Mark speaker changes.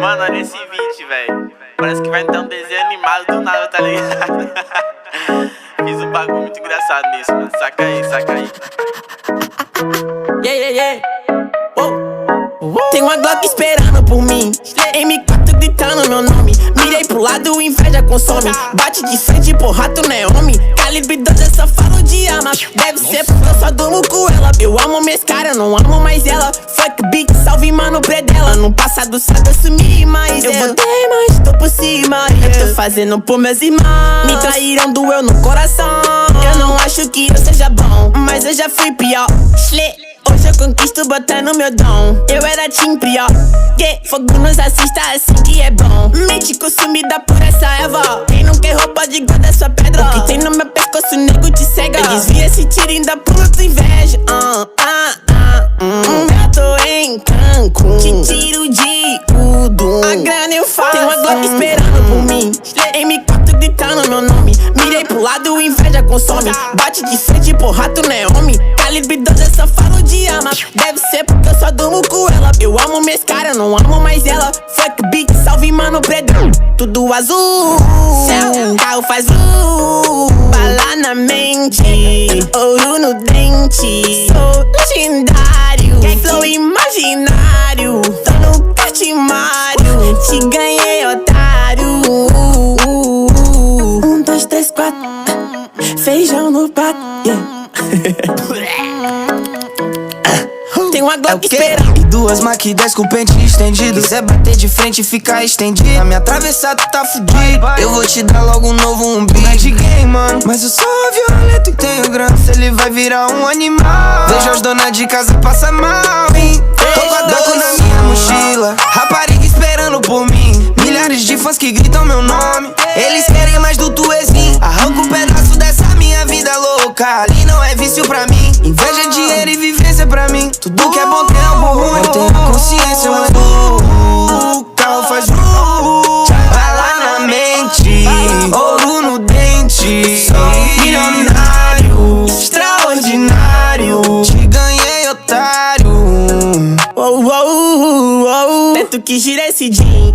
Speaker 1: Mano, olha esse beat, velho. Parece que vai entrar um desenho animado do nada, tá ligado? Fiz um bagulho muito engraçado nisso, mano. Saca aí, saca aí.
Speaker 2: Tem uma Glock esperando por mim, M4 gritando meu nome. Mirei pro lado, inveja consome. Bate de frente, porra, tu não é homem. Calibre 12, eu só falo de arma. Deve ser porque eu só durmo com ela. Eu amo minhas caras, não amo mais ela. Fuck beat, salve mano predela. No passado sabe assumir, mas eu botei, mas tô por cima. Eu tô fazendo por meus irmãos. Me traíram, doeu no coração. Eu não acho que eu seja bom, mas eu já fui pior. Hoje eu conquisto botando meu dom. Eu era team pior. Fogo nos assista assim que é bom. Mente consumida por essa erva. Quem não quer roupa de guarda sua pedra. O que tem no meu pescoço, nego te cega. Eu desvia esse tiro e ainda pulo tua inveja. Eu tô em Cancún, te tiro de tudo. A grana eu faço. Tem uma Glock esperando por mim, M4 gritando meu nome. Mirei pro lado, inveja consome. Bate de frente, porra, tu não é homem. Calibre 12, eu só falo de arma. Deve ser porque eu só durmo com ela. Eu amo minhas caras, não amo mais ela. Fuck beat, salve mano predão. Tudo azul, carro faz bala na mente, ouro no dente. Sou legendário, flow imaginário. Tô no catimário, te ganhei, otário. 1, 2, 3, 4, feijão no prato. Tem uma Glock esperando.
Speaker 3: E duas Mach 10 com pente estendido. Quiser bater de frente e ficar estendido, na minha travessa tu tá fudido. Eu vou te dar logo um novo umbigo. Não é de game, mano, mas eu sou violento e tenho grana. Se ele vai virar um animal. Vejo as donas de casa passar mal, hein? Tô com a Daco na minha mochila, rapariga esperando por mim. Milhares de fãs que gritam meu nome. Eles querem mais do tuezinho. Arranca um pedaço dessa minha vida louca. Ali não é vício pra mim. Inveja, dinheiro e vivência pra mim. Tudo que é bom tem algo ruim. Eu tenho consciência, mas o carro faz bala na mente, ouro no dente. Sou milionário, extraordinário. Te ganhei, otário.
Speaker 2: Teto que gira esse jean.